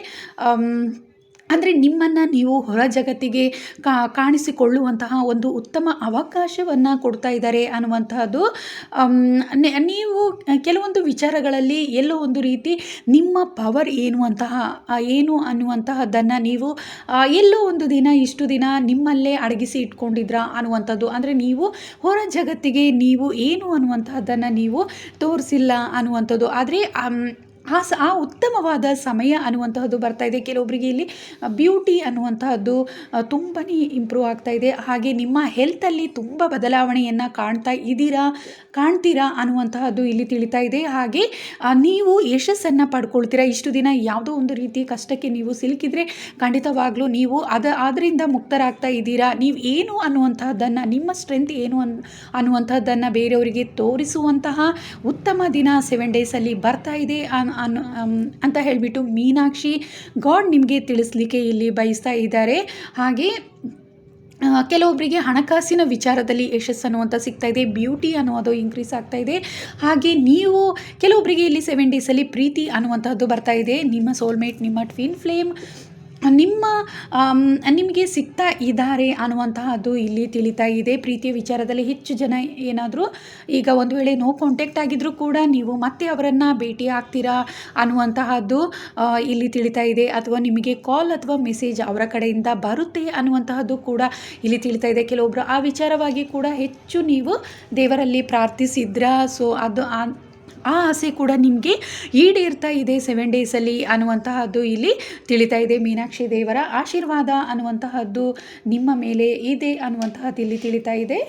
ಅಂದರೆ ನಿಮ್ಮನ್ನು ನೀವು ಹೊರ ಜಗತ್ತಿಗೆ ಕಾಣಿಸಿಕೊಳ್ಳುವಂತಹ ಒಂದು ಉತ್ತಮ ಅವಕಾಶವನ್ನು ಕೊಡ್ತಾ ಇದ್ದಾರೆ ಅನ್ನುವಂತಹದ್ದು. ನೀವು ಕೆಲವೊಂದು ವಿಚಾರಗಳಲ್ಲಿ ಎಲ್ಲೋ ಒಂದು ರೀತಿ ನಿಮ್ಮ ಪವರ್ ಏನು ಅನ್ನುವಂತಹದ್ದನ್ನು ನೀವು ಎಲ್ಲೋ ಒಂದು ದಿನ ಇಷ್ಟು ದಿನ ನಿಮ್ಮಲ್ಲೇ ಅಡಗಿಸಿ ಇಟ್ಕೊಂಡಿದ್ರಾ ಅನ್ನುವಂಥದ್ದು. ಅಂದರೆ ನೀವು ಹೊರ ಜಗತ್ತಿಗೆ ಏನು ಅನ್ನುವಂತಹದ್ದನ್ನು ನೀವು ತೋರಿಸಿಲ್ಲ ಅನ್ನುವಂಥದ್ದು. ಆದರೆ ಆ ಉತ್ತಮವಾದ ಸಮಯ ಅನ್ನುವಂತಹದ್ದು ಬರ್ತಾ ಇದೆ. ಕೆಲವೊಬ್ಬರಿಗೆ ಇಲ್ಲಿ ಬ್ಯೂಟಿ ಅನ್ನುವಂತಹದ್ದು ತುಂಬಾ ಇಂಪ್ರೂವ್ ಆಗ್ತಾ ಇದೆ. ಹಾಗೆ ನಿಮ್ಮ ಹೆಲ್ತಲ್ಲಿ ತುಂಬ ಬದಲಾವಣೆಯನ್ನು ಕಾಣ್ತೀರಾ ಅನ್ನುವಂತಹದ್ದು ಇಲ್ಲಿ ತಿಳಿತಾ ಇದೆ. ಹಾಗೆ ನೀವು ಯಶಸ್ಸನ್ನು ಪಡ್ಕೊಳ್ತೀರಾ. ಇಷ್ಟು ದಿನ ಯಾವುದೋ ಒಂದು ರೀತಿ ಕಷ್ಟಕ್ಕೆ ನೀವು ಸಿಲುಕಿದ್ರೆ ಖಂಡಿತವಾಗ್ಲೂ ನೀವು ಅದರಿಂದ ಮುಕ್ತರಾಗ್ತಾ ಇದ್ದೀರಾ. ನೀವು ಏನು ಅನ್ನುವಂತಹದ್ದನ್ನು, ನಿಮ್ಮ ಸ್ಟ್ರೆಂತ್ ಏನು ಅನ್ನುವಂಥದ್ದನ್ನು ಬೇರೆಯವರಿಗೆ ತೋರಿಸುವಂತಹ ಉತ್ತಮ ದಿನ 7 ಡೇಸಲ್ಲಿ ಬರ್ತಾ ಇದೆ ಅಂತ ಹೇಳಿಬಿಟ್ಟು ಮೀನಾಕ್ಷಿ ಗಾಡ್ ನಿಮಗೆ ತಿಳಿಸ್ಲಿಕ್ಕೆ ಇಲ್ಲಿ ಬಯಸ್ತಾ ಇದ್ದಾರೆ. ಹಾಗೆ ಕೆಲವೊಬ್ಬರಿಗೆ ಹಣಕಾಸಿನ ವಿಚಾರದಲ್ಲಿ ಯಶಸ್ಸು ಅನ್ನುವಂಥ ಸಿಗ್ತಾ ಇದೆ. ಬ್ಯೂಟಿ ಅನ್ನೋದು ಇನ್ಕ್ರೀಸ್ ಆಗ್ತಾ ಇದೆ. ಹಾಗೆ ನೀವು ಕೆಲವೊಬ್ಬರಿಗೆ ಇಲ್ಲಿ 7 ಡೇಸಲ್ಲಿ ಪ್ರೀತಿ ಅನ್ನುವಂಥದ್ದು ಬರ್ತಾ ಇದೆ. ನಿಮ್ಮ ಸೋಲ್ಮೇಟ್, ನಿಮ್ಮ ಟ್ವಿನ್ ಫ್ಲೇಮ್ ನಿಮಗೆ ಸಿಗ್ತಾ ಇದ್ದಾರೆ ಅನ್ನುವಂತಹದ್ದು ಇಲ್ಲಿ ತಿಳಿತಾ ಇದೆ. ಪ್ರೀತಿಯ ವಿಚಾರದಲ್ಲಿ ಹೆಚ್ಚು ಜನ ಏನಾದರೂ ಈಗ ಒಂದು ವೇಳೆ ನೋ ಕಾಂಟ್ಯಾಕ್ಟ್ ಆಗಿದ್ರೂ ಕೂಡ ನೀವು ಮತ್ತೆ ಅವರನ್ನು ಭೇಟಿ ಆಗ್ತೀರಾ ಅನ್ನುವಂತಹದ್ದು ಇಲ್ಲಿ ತಿಳಿತಾ ಇದೆ. ಅಥವಾ ನಿಮಗೆ ಕಾಲ್ ಅಥವಾ ಮೆಸೇಜ್ ಅವರ ಕಡೆಯಿಂದ ಬರುತ್ತೆ ಅನ್ನುವಂತಹದ್ದು ಕೂಡ ಇಲ್ಲಿ ತಿಳಿತಾ ಇದೆ. ಕೆಲವೊಬ್ಬರು ಆ ವಿಚಾರವಾಗಿ ಕೂಡ ಹೆಚ್ಚು ನೀವು ದೇವರಲ್ಲಿ ಪ್ರಾರ್ಥಿಸಿದ್ರಾ, ಸೊ ಅದು ಆ ಆಸೆ ಕೂಡ ನಿಮಗೆ ಈಡೇರ್ತಾ ಇದೆ 7 ಡೇಸಲ್ಲಿ ಅನ್ನುವಂತಹದ್ದು ಇಲ್ಲಿ ತಿಳಿತಾ ಇದೆ. ಮೀನಾಕ್ಷಿ ದೇವರ ಆಶೀರ್ವಾದ ಅನ್ನುವಂತಹದ್ದು ನಿಮ್ಮ ಮೇಲೆ ಇದೆ ಅನ್ನುವಂತಹದ್ದು ಇಲ್ಲಿ ತಿಳಿತಾ ಇದೆ.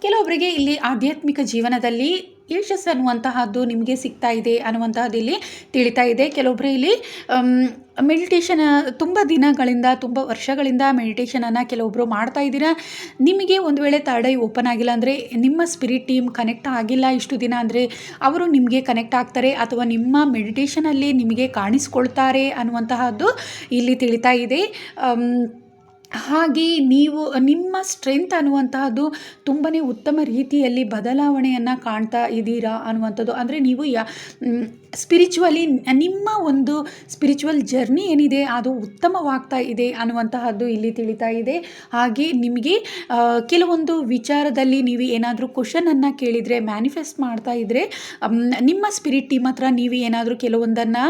ಕೆಲವೊಬ್ಬರಿಗೆ ಇಲ್ಲಿ ಆಧ್ಯಾತ್ಮಿಕ ಜೀವನದಲ್ಲಿ ಯಶಸ್ಸು ಅನ್ನುವಂತಹದ್ದು ನಿಮಗೆ ಸಿಗ್ತಾ ಇದೆ ಅನ್ನುವಂತಹದ್ದು ಇಲ್ಲಿ ತಿಳಿತಾ ಇದೆ. ಕೆಲವೊಬ್ಬರು ಇಲ್ಲಿ ಮೆಡಿಟೇಷನ್ ತುಂಬ ದಿನಗಳಿಂದ, ತುಂಬ ವರ್ಷಗಳಿಂದ ಮೆಡಿಟೇಷನನ್ನು ಕೆಲವೊಬ್ಬರು ಮಾಡ್ತಾ ಇದ್ದೀರಾ. ನಿಮಗೆ ಒಂದು ವೇಳೆ ಥರ್ಡ್ ಐ ಓಪನ್ ಆಗಿಲ್ಲ ಅಂದರೆ, ನಿಮ್ಮ ಸ್ಪಿರಿಟ್ ಟೀಮ್ ಕನೆಕ್ಟ್ ಆಗಿಲ್ಲ ಇಷ್ಟು ದಿನ ಅಂದರೆ, ಅವರು ನಿಮಗೆ ಕನೆಕ್ಟ್ ಆಗ್ತಾರೆ ಅಥವಾ ನಿಮ್ಮ ಮೆಡಿಟೇಷನಲ್ಲಿ ನಿಮಗೆ ಕಾಣಿಸ್ಕೊಳ್ತಾರೆ ಅನ್ನುವಂತಹದ್ದು ಇಲ್ಲಿ ತಿಳಿತಾ ಇದೆ. ಹಾಗೆ ನೀವು ನಿಮ್ಮ ಸ್ಟ್ರೆಂತ್ ಅನ್ನುವಂತಹದ್ದು ತುಂಬಾ ಉತ್ತಮ ರೀತಿಯಲ್ಲಿ ಬದಲಾವಣೆಯನ್ನು ಕಾಣ್ತಾ ಇದ್ದೀರಾ ಅನ್ನುವಂಥದ್ದು. ಅಂದರೆ ನೀವು ಸ್ಪಿರಿಚುವಲಿ ನಿಮ್ಮ ಒಂದು ಸ್ಪಿರಿಚುವಲ್ ಜರ್ನಿ ಏನಿದೆ ಅದು ಉತ್ತಮವಾಗ್ತಾ ಇದೆ ಅನ್ನುವಂತಹದ್ದು ಇಲ್ಲಿ ತಿಳಿತಾ ಇದೆ. ಹಾಗೆ ನಿಮಗೆ ಕೆಲವೊಂದು ವಿಚಾರದಲ್ಲಿ ನೀವು ಏನಾದರೂ ಕ್ವಶನನ್ನು ಕೇಳಿದರೆ, ಮ್ಯಾನಿಫೆಸ್ಟ್ ಮಾಡ್ತಾ ಇದ್ದರೆ, ನಿಮ್ಮ ಸ್ಪಿರಿಟ್ ಟೀಮ್ ಹತ್ರ ನೀವು ಏನಾದರೂ ಕೆಲವೊಂದನ್ನು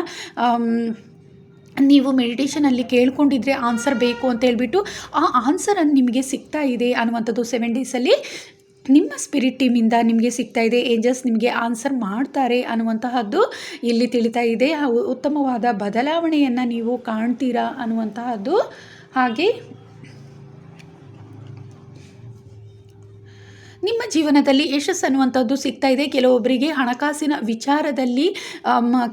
ನೀವು ಮೆಡಿಟೇಷನಲ್ಲಿ ಕೇಳ್ಕೊಂಡಿದ್ರೆ ಆನ್ಸರ್ ಬೇಕು ಅಂತ ಹೇಳ್ಬಿಟ್ಟು ಆ ಆನ್ಸರನ್ನು ನಿಮಗೆ ಸಿಗ್ತಾ ಇದೆ ಅನ್ನುವಂಥದ್ದು 7 ಡೇಸಲ್ಲಿ ನಿಮ್ಮ ಸ್ಪಿರಿಟ್ ಟೀಮಿಂದ ನಿಮಗೆ ಸಿಗ್ತಾ ಇದೆ. ಏಂಜಲ್ಸ್ ನಿಮಗೆ ಆನ್ಸರ್ ಮಾಡ್ತಾರೆ ಅನ್ನುವಂತಹದ್ದು ಇಲ್ಲಿ ತಿಳಿತಾ ಇದೆ. ಉತ್ತಮವಾದ ಬದಲಾವಣೆಯನ್ನು ನೀವು ಕಾಣ್ತೀರಾ ಅನ್ನುವಂತಹದ್ದು. ಹಾಗೆ ನಿಮ್ಮ ಜೀವನದಲ್ಲಿ ಯಶಸ್ಸು ಅನ್ನುವಂಥದ್ದು ಸಿಗ್ತಾ ಇದೆ. ಕೆಲವೊಬ್ಬರಿಗೆ ಹಣಕಾಸಿನ ವಿಚಾರದಲ್ಲಿ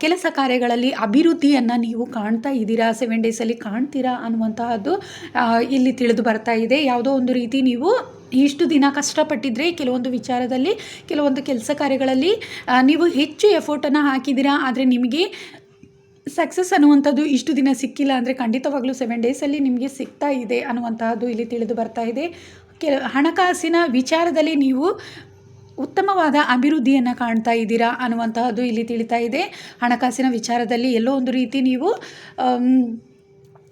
ಕೆಲಸ ಕಾರ್ಯಗಳಲ್ಲಿ ಅಭಿವೃದ್ಧಿಯನ್ನು ನೀವು ಕಾಣ್ತಾ ಇದ್ದೀರಾ, 7 ಡೇಸಲ್ಲಿ ಕಾಣ್ತೀರಾ ಅನ್ನುವಂತಹದ್ದು ಇಲ್ಲಿ ತಿಳಿದು ಬರ್ತಾ ಇದೆ. ಯಾವುದೋ ಒಂದು ರೀತಿ ನೀವು ಇಷ್ಟು ದಿನ ಕಷ್ಟಪಟ್ಟಿದ್ರೆ ಕೆಲವೊಂದು ವಿಚಾರದಲ್ಲಿ, ಕೆಲವೊಂದು ಕೆಲಸ ಕಾರ್ಯಗಳಲ್ಲಿ ನೀವು ಹೆಚ್ಚು ಎಫರ್ಟನ್ನು ಹಾಕಿದ್ದೀರಾ, ಆದರೆ ನಿಮಗೆ ಸಕ್ಸಸ್ ಅನ್ನುವಂಥದ್ದು ಇಷ್ಟು ದಿನ ಸಿಕ್ಕಿಲ್ಲ ಅಂದರೆ ಖಂಡಿತವಾಗ್ಲೂ 7 ಡೇಸಲ್ಲಿ ನಿಮಗೆ ಸಿಗ್ತಾ ಇದೆ ಅನ್ನುವಂತಹದ್ದು ಇಲ್ಲಿ ತಿಳಿದು ಬರ್ತಾ ಇದೆ. ಹಣಕಾಸಿನ ವಿಚಾರದಲ್ಲಿ ನೀವು ಉತ್ತಮವಾದ ಅಭಿವೃದ್ಧಿಯನ್ನು ಕಾಣ್ತಾ ಇದ್ದೀರಾ ಅನ್ನುವಂತಹದ್ದು ಇಲ್ಲಿ ತಿಳಿತಾ ಇದೆ. ಹಣಕಾಸಿನ ವಿಚಾರದಲ್ಲಿ ಎಲ್ಲೋ ಒಂದು ರೀತಿ ನೀವು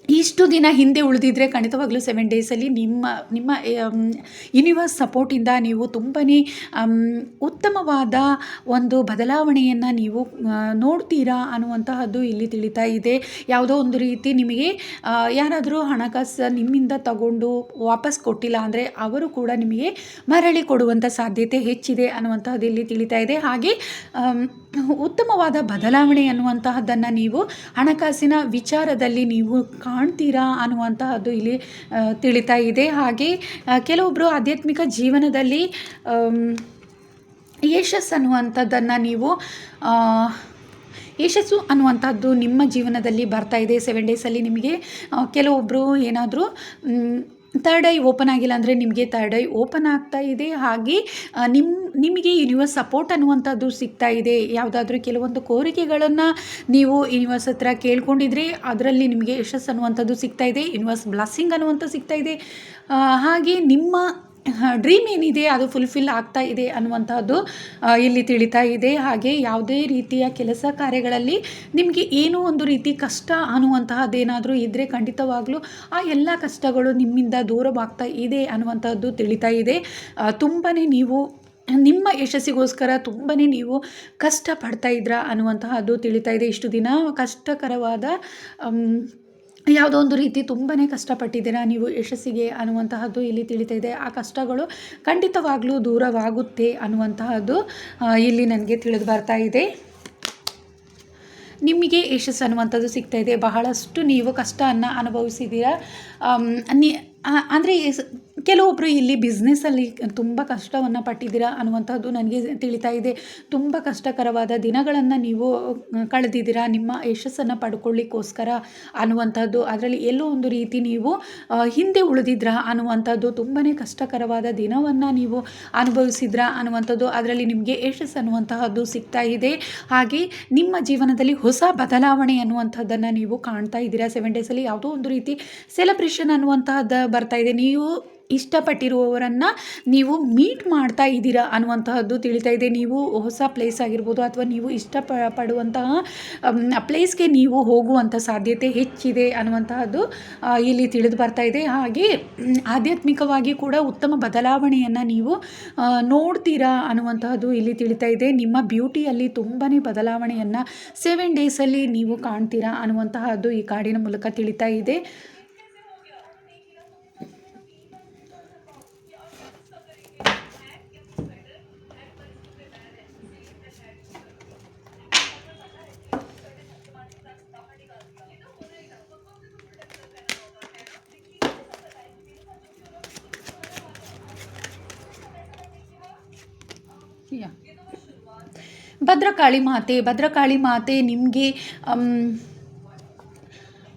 ಇಷ್ಟು ದಿನ ಹಿಂದೆ ಉಳಿದಿದ್ರೆ ಖಂಡಿತವಾಗ್ಲೂ 7 ಡೇಸಲ್ಲಿ ನಿಮ್ಮ ನಿಮ್ಮ ಯೂನಿವರ್ಸ್ ಸಪೋರ್ಟಿಂದ ನೀವು ತುಂಬಾ ಉತ್ತಮವಾದ ಒಂದು ಬದಲಾವಣೆಯನ್ನು ನೀವು ನೋಡ್ತೀರಾ ಅನ್ನುವಂತಹದ್ದು ಇಲ್ಲಿ ತಿಳಿತಾ ಇದೆ. ಯಾವುದೋ ಒಂದು ರೀತಿ ನಿಮಗೆ ಯಾರಾದರೂ ಹಣಕಾಸು ನಿಮ್ಮಿಂದ ತಗೊಂಡು ವಾಪಸ್ ಕೊಟ್ಟಿಲ್ಲ ಅಂದರೆ ಅವರು ಕೂಡ ನಿಮಗೆ ಮರಳಿ ಕೊಡುವಂಥ ಸಾಧ್ಯತೆ ಹೆಚ್ಚಿದೆ ಅನ್ನುವಂತಹದ್ದು ಇಲ್ಲಿ ತಿಳಿತಾ ಇದೆ. ಹಾಗೆ ಉತ್ತಮವಾದ ಬದಲಾವಣೆ ಅನ್ನುವಂತಹದ್ದನ್ನು ನೀವು ಹಣಕಾಸಿನ ವಿಚಾರದಲ್ಲಿ ನೀವು ಕಾಣ್ತೀರಾ ಅನ್ನುವಂತಹದ್ದು ಇಲ್ಲಿ ತಿಳಿತಾ ಇದೆ. ಹಾಗೆ ಕೆಲವೊಬ್ಬರು ಆಧ್ಯಾತ್ಮಿಕ ಜೀವನದಲ್ಲಿ ಯಶಸ್ಸು ಅನ್ನುವಂಥದ್ದನ್ನು ನೀವು ಯಶಸ್ಸು ಅನ್ನುವಂಥದ್ದು ನಿಮ್ಮ ಜೀವನದಲ್ಲಿ ಬರ್ತಾ ಇದೆ 7 ಡೇಸಲ್ಲಿ. ನಿಮಗೆ ಕೆಲವೊಬ್ಬರು ಏನಾದರೂ ಥರ್ಡ್ ಐ ಓಪನ್ ಆಗಿಲ್ಲ ಅಂದರೆ ನಿಮಗೆ ಥರ್ಡ್ ಐ ಓಪನ್ ಆಗ್ತಾ ಇದೆ. ಹಾಗೆ ನಿಮಗೆ ಯೂನಿವರ್ಸ್ ಸಪೋರ್ಟ್ ಅನ್ನುವಂಥದ್ದು ಸಿಗ್ತಾ ಇದೆ. ಯಾವುದಾದ್ರೂ ಕೆಲವೊಂದು ಕೋರಿಕೆಗಳನ್ನು ನೀವು ಯೂನಿವರ್ಸ್ ಹತ್ರ ಕೇಳ್ಕೊಂಡಿದ್ರೆ ಅದರಲ್ಲಿ ನಿಮಗೆ ಯಶಸ್ಸು ಅನ್ನುವಂಥದ್ದು ಸಿಗ್ತಾ ಇದೆ. ಯೂನಿವರ್ಸ್ ಬ್ಲೆಸ್ಸಿಂಗ್ ಅನ್ನುವಂಥದ್ದು ಸಿಗ್ತಾ ಇದೆ. ಹಾಗೆ ನಿಮ್ಮ ಡ್ರೀಮ್ ಏನಿದೆ ಅದು ಫುಲ್ಫಿಲ್ ಆಗ್ತಾ ಇದೆ ಅನ್ನುವಂಥದ್ದು ಇಲ್ಲಿ ತಿಳಿತಾ ಇದೆ. ಹಾಗೆ ಯಾವುದೇ ರೀತಿಯ ಕೆಲಸ ಕಾರ್ಯಗಳಲ್ಲಿ ನಿಮಗೆ ಏನೋ ಒಂದು ರೀತಿ ಕಷ್ಟ ಅನ್ನುವಂತಹದ್ದೇನಾದರೂ ಇದ್ದರೆ ಖಂಡಿತವಾಗ್ಲೂ ಆ ಎಲ್ಲ ಕಷ್ಟಗಳು ನಿಮ್ಮಿಂದ ದೂರವಾಗ್ತಾ ಇದೆ ಅನ್ನುವಂಥದ್ದು ತಿಳಿತಾ ಇದೆ. ತುಂಬಾ ನೀವು ನಿಮ್ಮ ಯಶಸ್ಸಿಗೋಸ್ಕರ ತುಂಬಾ ನೀವು ಕಷ್ಟಪಡ್ತಾ ಇದ್ದೀರಾ ಅನ್ನುವಂತಹದ್ದು ತಿಳಿತಾ ಇದೆ. ಇಷ್ಟು ದಿನ ಕಷ್ಟಕರವಾದ ಯಾವುದೋ ಒಂದು ರೀತಿ ತುಂಬಾ ಕಷ್ಟಪಟ್ಟಿದ್ದೀರಾ ನೀವು ಯಶಸ್ಸಿಗೆ ಅನ್ನುವಂತಹದ್ದು ಇಲ್ಲಿ ತಿಳಿತಾ ಇದೆ. ಆ ಕಷ್ಟಗಳು ಖಂಡಿತವಾಗ್ಲೂ ದೂರವಾಗುತ್ತೆ ಅನ್ನುವಂತಹದ್ದು ಇಲ್ಲಿ ನನಗೆ ತಿಳಿದು ಬರ್ತಾ ಇದೆ. ನಿಮಗೆ ಯಶಸ್ಸು ಅನ್ನುವಂಥದ್ದು ಸಿಗ್ತಾ ಇದೆ. ಬಹಳಷ್ಟು ನೀವು ಕಷ್ಟವನ್ನು ಅನುಭವಿಸಿದ್ದೀರಾ. ಅಂದರೆ ಕೆಲವೊಬ್ಬರು ಇಲ್ಲಿ ಬಿಸ್ನೆಸ್ಸಲ್ಲಿ ತುಂಬ ಕಷ್ಟವನ್ನು ಪಟ್ಟಿದ್ದೀರಾ ಅನ್ನುವಂಥದ್ದು ನನಗೆ ತಿಳಿತಾ ಇದೆ. ತುಂಬ ಕಷ್ಟಕರವಾದ ದಿನಗಳನ್ನು ನೀವು ಕಳೆದಿದ್ದೀರಾ ನಿಮ್ಮ ಯಶಸ್ಸನ್ನು ಪಡ್ಕೊಳ್ಳಿಕ್ಕೋಸ್ಕರ ಅನ್ನುವಂಥದ್ದು. ಅದರಲ್ಲಿ ಎಲ್ಲೋ ಒಂದು ರೀತಿ ನೀವು ಹಿಂದೆ ಉಳಿದಿದ್ರಾ ಅನ್ನುವಂಥದ್ದು, ತುಂಬಾ ಕಷ್ಟಕರವಾದ ದಿನವನ್ನು ನೀವು ಅನುಭವಿಸಿದ್ರಾ ಅನ್ನುವಂಥದ್ದು. ಅದರಲ್ಲಿ ನಿಮಗೆ ಯಶಸ್ಸು ಅನ್ನುವಂತಹದ್ದು ಸಿಗ್ತಾ ಇದೆ. ಹಾಗೆ ನಿಮ್ಮ ಜೀವನದಲ್ಲಿ ಹೊಸ ಬದಲಾವಣೆ ಅನ್ನುವಂಥದ್ದನ್ನು ನೀವು ಕಾಣ್ತಾ ಇದ್ದೀರಾ 7 ಡೇಸಲ್ಲಿ. ಯಾವುದೋ ಒಂದು ರೀತಿ ಸೆಲೆಬ್ರೇಷನ್ ಅನ್ನುವಂತಹದ್ದು ಬರ್ತಾ ಇದೆ. ನೀವು ಇಷ್ಟಪಟ್ಟಿರುವವರನ್ನು ನೀವು ಮೀಟ್ ಮಾಡ್ತಾ ಇದ್ದೀರಾ ಅನ್ನುವಂತಹದ್ದು ತಿಳಿತಾ ಇದೆ. ನೀವು ಹೊಸ ಪ್ಲೇಸ್ ಆಗಿರ್ಬೋದು ಅಥವಾ ನೀವು ಇಷ್ಟಪಡುವಂತಹ ಪ್ಲೇಸ್ಗೆ ನೀವು ಹೋಗುವಂಥ ಸಾಧ್ಯತೆ ಹೆಚ್ಚಿದೆ ಅನ್ನುವಂತಹದ್ದು ಇಲ್ಲಿ ತಿಳಿದು ಬರ್ತಾ ಇದೆ. ಹಾಗೆ ಆಧ್ಯಾತ್ಮಿಕವಾಗಿ ಕೂಡ ಉತ್ತಮ ಬದಲಾವಣೆಯನ್ನು ನೀವು ನೋಡ್ತೀರಾ ಅನ್ನುವಂತಹದ್ದು ಇಲ್ಲಿ ತಿಳಿತಾ ಇದೆ. ನಿಮ್ಮ ಬ್ಯೂಟಿಯಲ್ಲಿ ತುಂಬಾ ಬದಲಾವಣೆಯನ್ನು 7 ಡೇಸಲ್ಲಿ ನೀವು ಕಾಣ್ತೀರಾ ಅನ್ನುವಂತಹದ್ದು ಈ ಕಾರ್ಡಿನ ಮೂಲಕ ತಿಳಿತಾ ಇದೆ. ಭದ್ರಕಾಳಿ ಮಾತೆ ನಿಮಗೆ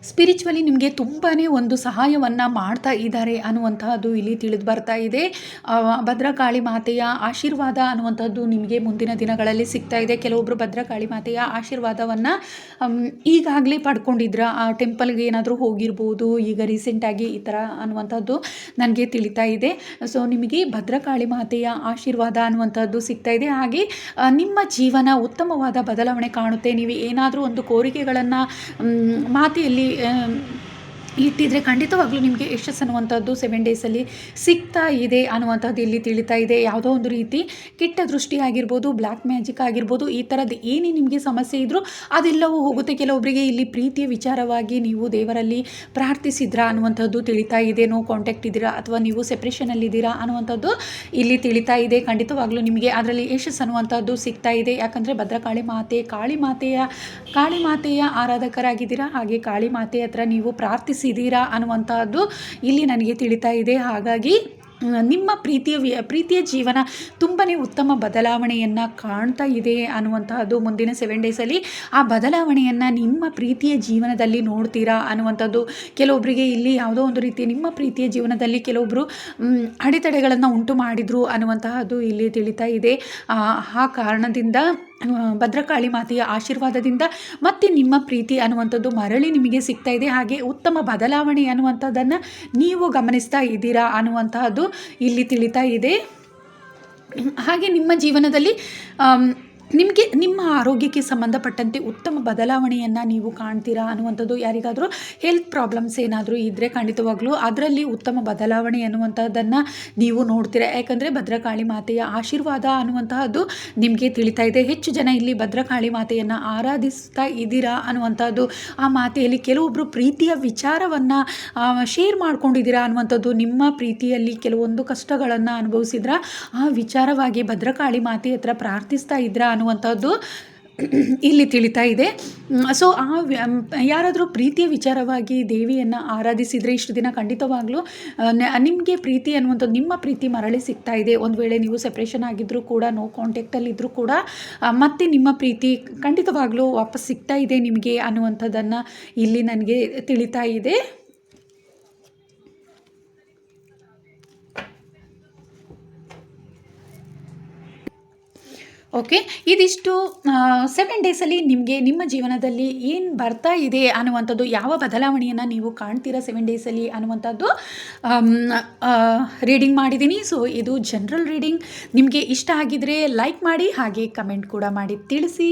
ಸ್ಪಿರಿಚುವಲಿ ನಿಮಗೆ ತುಂಬಾ ಒಂದು ಸಹಾಯವನ್ನು ಮಾಡ್ತಾ ಇದ್ದಾರೆ ಅನ್ನುವಂತಹದ್ದು ಇಲ್ಲಿ ತಿಳಿದು ಬರ್ತಾ ಇದೆ. ಭದ್ರಕಾಳಿ ಮಾತೆಯ ಆಶೀರ್ವಾದ ಅನ್ನುವಂಥದ್ದು ನಿಮಗೆ ಮುಂದಿನ ದಿನಗಳಲ್ಲಿ ಸಿಗ್ತಾ ಇದೆ. ಕೆಲವೊಬ್ಬರು ಭದ್ರಕಾಳಿ ಮಾತೆಯ ಆಶೀರ್ವಾದವನ್ನು ಈಗಾಗಲೇ ಪಡ್ಕೊಂಡಿದ್ರ, ಆ ಟೆಂಪಲ್ಗೆ ಏನಾದರೂ ಹೋಗಿರ್ಬೋದು ಈಗ ರೀಸೆಂಟಾಗಿ ಈ ಥರ ಅನ್ನುವಂಥದ್ದು ನನಗೆ ತಿಳಿತಾ ಇದೆ. ಸೊ ನಿಮಗೆ ಭದ್ರಕಾಳಿ ಮಾತೆಯ ಆಶೀರ್ವಾದ ಅನ್ನುವಂಥದ್ದು ಸಿಗ್ತಾ ಇದೆ. ಹಾಗೆ ನಿಮ್ಮ ಜೀವನ ಉತ್ತಮವಾದ ಬದಲಾವಣೆ ಕಾಣುತ್ತೆ. ನೀವು ಏನಾದರೂ ಒಂದು ಕೋರಿಕೆಗಳನ್ನು ಮಾತೆಯಲ್ಲಿ ಇಟ್ಟಿದ್ರೆ ಖಂಡಿತವಾಗ್ಲೂ ನಿಮಗೆ ಯಶಸ್ಸು ಅನ್ನುವಂಥದ್ದು 7 ಡೇಸಲ್ಲಿ ಸಿಗ್ತಾ ಇದೆ ಅನ್ನುವಂಥದ್ದು ಇಲ್ಲಿ ತಿಳಿತಾ ಇದೆ. ಯಾವುದೋ ಒಂದು ರೀತಿ ಕೆಟ್ಟ ದೃಷ್ಟಿ ಆಗಿರ್ಬೋದು, ಬ್ಲ್ಯಾಕ್ ಮ್ಯಾಜಿಕ್ ಆಗಿರ್ಬೋದು, ಈ ಥರದ್ದು ಏನೇ ನಿಮಗೆ ಸಮಸ್ಯೆ ಇದ್ದರೂ ಅದೆಲ್ಲವೂ ಹೋಗುತ್ತೆ. ಕೆಲವೊಬ್ಬರಿಗೆ ಇಲ್ಲಿ ಪ್ರೀತಿಯ ವಿಚಾರವಾಗಿ ನೀವು ದೇವರಲ್ಲಿ ಪ್ರಾರ್ಥಿಸಿದ್ರಾ ಅನ್ನುವಂಥದ್ದು ತಿಳಿತಾ ಇದೆ. ನೋ ಕಾಂಟ್ಯಾಕ್ಟ್ ಇದ್ದೀರಾ ಅಥವಾ ನೀವು ಸೆಪ್ರೇಷನಲ್ಲಿದ್ದೀರಾ ಅನ್ನುವಂಥದ್ದು ಇಲ್ಲಿ ತಿಳಿತಾ ಇದೆ. ಖಂಡಿತವಾಗ್ಲೂ ನಿಮಗೆ ಅದರಲ್ಲಿ ಯಶಸ್ಸು ಅನ್ನುವಂಥದ್ದು ಸಿಗ್ತಾ ಇದೆ. ಯಾಕಂದರೆ ಭದ್ರಕಾಳಿ ಮಾತೆ ಕಾಳಿ ಮಾತೆಯ ಆರಾಧಕರಾಗಿದ್ದೀರಾ. ಹಾಗೆ ಕಾಳಿ ಮಾತೆ ಹತ್ರ ನೀವು ಪ್ರಾರ್ಥಿಸಿದ್ದೀರಾ ಅನ್ನುವಂತಹದ್ದು ಇಲ್ಲಿ ನನಗೆ ತಿಳಿತಾ ಇದೆ. ಹಾಗಾಗಿ ನಿಮ್ಮ ಪ್ರೀತಿಯ ಜೀವನ ತುಂಬಾ ಉತ್ತಮ ಬದಲಾವಣೆಯನ್ನು ಕಾಣ್ತಾ ಇದೆ ಅನ್ನುವಂತಹದ್ದು ಮುಂದಿನ 7 ಡೇಸಲ್ಲಿ ಆ ಬದಲಾವಣೆಯನ್ನು ನಿಮ್ಮ ಪ್ರೀತಿಯ ಜೀವನದಲ್ಲಿ ನೋಡ್ತೀರಾ ಅನ್ನುವಂಥದ್ದು. ಕೆಲವೊಬ್ಬರಿಗೆ ಇಲ್ಲಿ ಯಾವುದೋ ಒಂದು ರೀತಿ ನಿಮ್ಮ ಪ್ರೀತಿಯ ಜೀವನದಲ್ಲಿ ಕೆಲವೊಬ್ಬರು ಅಡೆತಡೆಗಳನ್ನು ಉಂಟು ಮಾಡಿದರು ಅನ್ನುವಂತಹದ್ದು ಇಲ್ಲಿ ತಿಳಿತಾ ಇದೆ. ಆ ಕಾರಣದಿಂದ ಭದ್ರಕಾಳಿ ಮಾತೆಯ ಆಶೀರ್ವಾದದಿಂದ ಮತ್ತೆ ನಿಮ್ಮ ಪ್ರೀತಿ ಅನ್ನುವಂಥದ್ದು ಮರಳಿ ನಿಮಗೆ ಸಿಗ್ತಾ ಇದೆ. ಹಾಗೆ ಉತ್ತಮ ಬದಲಾವಣೆ ಅನ್ನುವಂಥದ್ದನ್ನು ನೀವು ಗಮನಿಸ್ತಾ ಇದ್ದೀರಾ ಅನ್ನುವಂತಹದ್ದು ಇಲ್ಲಿ ತಿಳಿತಾ ಇದೆ. ಹಾಗೆ ನಿಮ್ಮ ಜೀವನದಲ್ಲಿ ನಿಮಗೆ ನಿಮ್ಮ ಆರೋಗ್ಯಕ್ಕೆ ಸಂಬಂಧಪಟ್ಟಂತೆ ಉತ್ತಮ ಬದಲಾವಣೆಯನ್ನು ನೀವು ಕಾಣ್ತೀರಾ ಅನ್ನುವಂಥದ್ದು. ಯಾರಿಗಾದರೂ ಹೆಲ್ತ್ ಪ್ರಾಬ್ಲಮ್ಸ್ ಏನಾದರೂ ಇದ್ದರೆ ಖಂಡಿತವಾಗ್ಲೂ ಅದರಲ್ಲಿ ಉತ್ತಮ ಬದಲಾವಣೆ ಅನ್ನುವಂಥದ್ದನ್ನು ನೀವು ನೋಡ್ತೀರಾ. ಯಾಕಂದರೆ ಭದ್ರಕಾಳಿ ಮಾತೆಯ ಆಶೀರ್ವಾದ ಅನ್ನುವಂತಹದ್ದು ನಿಮಗೆ ತಿಳಿತಾ ಇದೆ. ಹೆಚ್ಚು ಜನ ಇಲ್ಲಿ ಭದ್ರಕಾಳಿ ಮಾತೆಯನ್ನು ಆರಾಧಿಸ್ತಾ ಇದ್ದೀರಾ ಅನ್ನುವಂಥದ್ದು. ಆ ಮಾತೆಯಲ್ಲಿ ಕೆಲವೊಬ್ಬರು ಪ್ರೀತಿಯ ವಿಚಾರವನ್ನು ಶೇರ್ ಮಾಡ್ಕೊಂಡಿದ್ದೀರಾ ಅನ್ನುವಂಥದ್ದು. ನಿಮ್ಮ ಪ್ರೀತಿಯಲ್ಲಿ ಕೆಲವೊಂದು ಕಷ್ಟಗಳನ್ನು ಅನುಭವಿಸಿದ್ರ ಆ ವಿಚಾರವಾಗಿ ಭದ್ರಕಾಳಿ ಮಾತೆ ಹತ್ರ ಪ್ರಾರ್ಥಿಸ್ತಾ ಇದ್ರಾ ಅನ್ನುವಂಥದ್ದು ಇಲ್ಲಿ ತಿಳಿತಾ ಇದೆ. ಸೊ ಯಾರಾದರೂ ಪ್ರೀತಿಯ ವಿಚಾರವಾಗಿ ದೇವಿಯನ್ನು ಆರಾಧಿಸಿದರೆ ಇಷ್ಟು ದಿನ ಖಂಡಿತವಾಗ್ಲೂ ನಿಮಗೆ ಪ್ರೀತಿ ಅನ್ನುವಂಥದ್ದು, ನಿಮ್ಮ ಪ್ರೀತಿ ಮರಳಿ ಸಿಗ್ತಾ ಇದೆ. ಒಂದು ವೇಳೆ ನೀವು ಸೆಪ್ರೇಷನ್ ಆಗಿದ್ದರೂ ಕೂಡ, ನೋ ಕಾಂಟ್ಯಾಕ್ಟಲ್ಲಿ ಇದ್ದರೂ ಕೂಡ ಮತ್ತೆ ನಿಮ್ಮ ಪ್ರೀತಿ ಖಂಡಿತವಾಗ್ಲೂ ವಾಪಸ್ ಸಿಗ್ತಾ ಇದೆ ನಿಮಗೆ ಅನ್ನುವಂಥದ್ದನ್ನು ಇಲ್ಲಿ ನನಗೆ ತಿಳಿತಾ ಇದೆ. ಓಕೆ, ಇದಿಷ್ಟು 7 ಡೇಸಲ್ಲಿ ನಿಮಗೆ ನಿಮ್ಮ ಜೀವನದಲ್ಲಿ ಏನು ಬರ್ತಾ ಇದೆ ಅನ್ನುವಂಥದ್ದು, ಯಾವ ಬದಲಾವಣೆಯನ್ನು ನೀವು ಕಾಣ್ತೀರಾ 7 ಡೇಸಲ್ಲಿ ಅನ್ನುವಂಥದ್ದು ರೀಡಿಂಗ್ ಮಾಡಿದ್ದೀನಿ. ಸೊ ಇದು ಜನರಲ್ ರೀಡಿಂಗ್. ನಿಮಗೆ ಇಷ್ಟ ಆಗಿದ್ದರೆ ಲೈಕ್ ಮಾಡಿ, ಹಾಗೆ ಕಮೆಂಟ್ ಕೂಡ ಮಾಡಿ ತಿಳಿಸಿ.